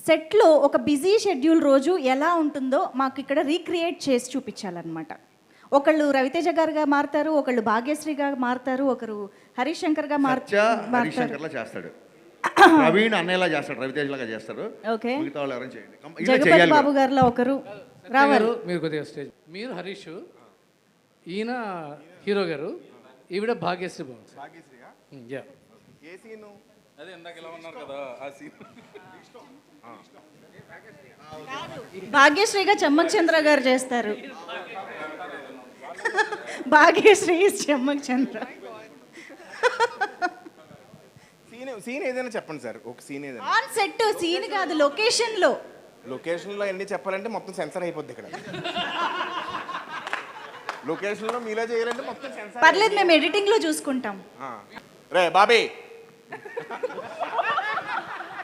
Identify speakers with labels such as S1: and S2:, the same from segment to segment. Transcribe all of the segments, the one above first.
S1: సెట్లో ఒక busy schedule రోజు ఎలా ఉంటుందో మాకు ఇక్కడ రీక్రియేట్ చేసి చూపించాలన్నమాట. ఒకళ్ళు రవితేజ గారుగా మారుతారు, ఒకళ్ళు భాగ్యశ్రీగా మారుతారు, ఒకరు హరీష్ శంకర్గా
S2: హరీష్ చేస్తాడు, ప్రవీణ్ అన్నయ్యలా చేస్తాడు, రవితేజలాగా చేస్తారు.
S1: ఓకే,
S2: మిగతా వాళ్ళు ఎవరైనా చేయండి.
S1: జగపతి బాబు గారిలో ఒకరు రావాలి.
S3: మీరు కొద్దిగా స్టేజ్, మీరు హరీష్, ఈయన హీరో గారు, ఈవిడ భాగ్యశ్రీ బాబు.
S4: అదే ఇందాక ఇలా ఉన్నారు కదా ఆ సీన్.
S1: భాగ్యశ్రీగా చెమ్మక్ చంద్ర గారు చేస్తారు. భాగ్యశ్రీ చెమ్మక్ చంద్ర.
S5: సీన్ ఏదైనా చెప్పండి సార్, ఒక సీన్ ఏదైనా.
S1: ఆన్ సెట్ సీన్ కాదు, లొకేషన్ లో.
S5: లొకేషన్ లో ఎన్ని చెప్పాలంటే మొత్తం సెన్సర్ అయిపోద్ది ఇక్కడ. లొకేషన్ లో మీలో చేయాలంటే మొత్తం సెన్సర్.
S1: పర్లేదు, మేము ఎడిటింగ్ లో చూసుకుంటాం.
S5: రే బాబీ,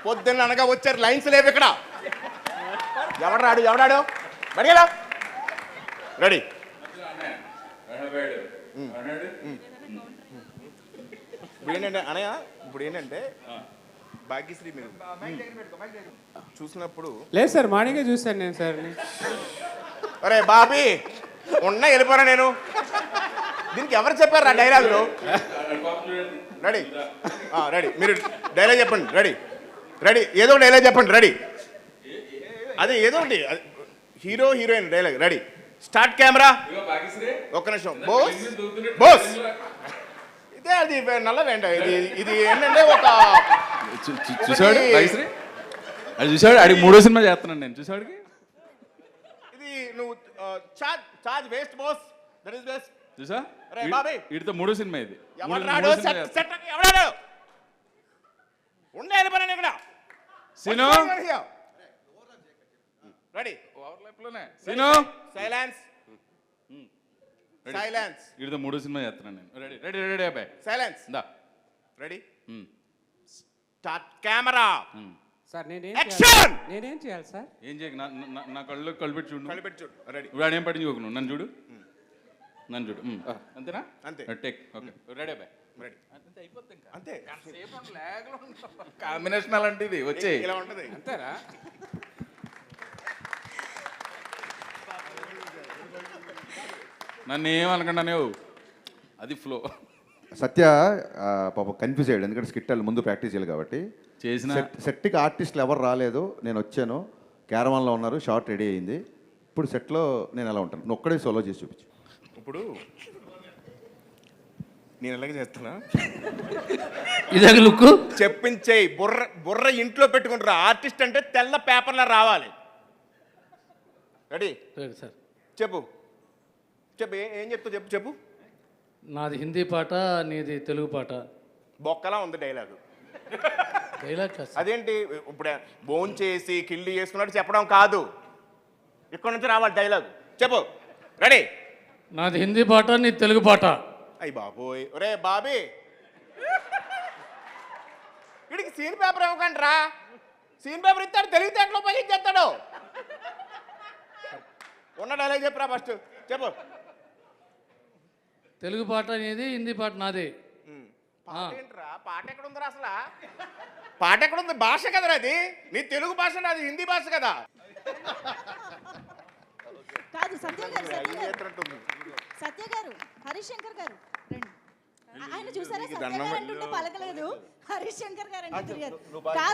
S5: పొద్దున్న అనగా వచ్చారు, లైన్స్ లేవు ఇక్కడ. ఎవడాడు బడిగలా రెడీ. ఇప్పుడు ఏంటంటే అనయ్య, ఇప్పుడు ఏంటంటే భాగ్యశ్రీ మీరు చూసినప్పుడు
S6: లేదు సార్, మార్నింగే చూశాను నేను సార్.
S5: అరే బాబీ ఉన్నా వెళ్ళిపోరా నేను. దీనికి ఎవరు చెప్పారు ఆ డైలాగులు? రెడీ రెడీ, మీరు డైలాగ్ చెప్పండి. రెడీ ఏదో డైలాగ్ చెప్పండి. రెడీ, అదే ఏదో ఒకటి, hero heroine dialogue. Ready, start camera. ఒక్క నిమిషం. బోస్ ఇదే, అది నల్ల వెంట. ఇది ఏంటంటే ఒక
S4: చూసాడు అది చూసాడు, అడిగి 3వ సినిమా చేస్తున్నాను నేను. చూసాడుకి
S5: ఇది నువ్వు charge waste boss, that is best.
S4: చూసా,
S5: అరే బాబీ
S4: వీడితో 3వ సినిమా ఇది.
S5: ఎవడాడు ఉండే వెళ్ళిపోయాను ఇక్కడ.
S4: Scene
S5: ready,
S4: scene
S5: silence.
S4: వీడితో 3వ సినిమా చేస్తున్నాను నేను. రెడీ అబ్బాయి,
S5: సైలెన్స్.
S4: దా
S5: ready, start camera.
S6: Sir
S5: action.
S6: నేనేం చేయాలి సార్?
S4: ఏం చేయకు, నా కళ్ళు పెట్టి చూడు.
S5: చూడు. రెడీ,
S4: ఇప్పుడు ఏం పట్టించుకోకు నువ్వు. నన్ను చూడు. అంతేనా?
S5: అంతే.
S4: టేక్. ఓకే, రెడీ అబ్బాయి.
S5: రెడీ,
S4: అంతే అయిపోతుంది.
S5: అంతే.
S4: కాంబినేషన్ అలాంటిది వచ్చే
S5: ఇలా ఉంటది.
S6: అంతేరా?
S4: నన్ను ఏమనకుండా అది ఫ్లో.
S2: సత్య పాపం కన్ఫ్యూజ్ అయ్యాడు, ఎందుకంటే స్కిట్ ముందు ప్రాక్టీస్ చేయాలి కాబట్టి.
S4: చేసిన
S2: సెట్కి ఆర్టిస్టులు ఎవరు రాలేదు, నేను వచ్చాను, క్యారవాన్లో ఉన్నారు, షార్ట్ రెడీ అయింది. ఇప్పుడు సెట్లో నేను ఎలా ఉంటాను, నువ్వు ఒక్కడే సోలో చేసి చూపించు.
S5: ఇప్పుడు నేను ఎలాగ చేస్తున్నా,
S3: ఇదే లుక్
S5: చెప్పించేయి. బుర్ర ఇంట్లో పెట్టుకుంటారా. ఆర్టిస్ట్ అంటే తెల్ల పేపర్లో రావాలి. Ready,
S3: sir.
S5: చెప్పు ఏం చెప్తావు చెప్పు.
S3: నాది హిందీ పాట, నీది తెలుగు పాట.
S5: బొక్కలా ఉంది డైలాగు.
S3: డైలాగ్ కాదు.
S5: అదేంటి, ఇప్పుడు బోన్ చేసి కిల్లి చేసుకున్నట్టు చెప్పడం కాదు, ఇక్కడ నుంచి రావాలి డైలాగ్. చెప్పు. రెడీ,
S3: నాది హిందీ పాట, నీది తెలుగు పాట.
S5: అయ్యి బాబోయ్, ఒరే బాబీ వీడికి సీన్ పేపర్ ఇవ్వకండి రా. సీన్ పేపర్ ఇస్తాడు, తెలివితేటలో ఉపయోగించేస్తాడు. ఉన్న డైలాగ్ చెప్పురా ఫస్ట్. చెప్పు.
S3: తెలుగు పాట నీది, హిందీ పాట నాది.
S5: పాట ఏంట్రా, పాట ఎక్కడ ఉందిరా అసలు? పాట ఎక్కడ ఉంది? భాష కదరా అది. నీ తెలుగు భాష, నాది హిందీ భాష కదా.
S1: కాదు సత్య గారు, హరీష్ శంకర్ గారు రండి. ఆయన చూసారా, సత్య గారు అంటుంటే పలకలేదు, హరీష్ శంకర్ గారు అంటే తిరిగారు.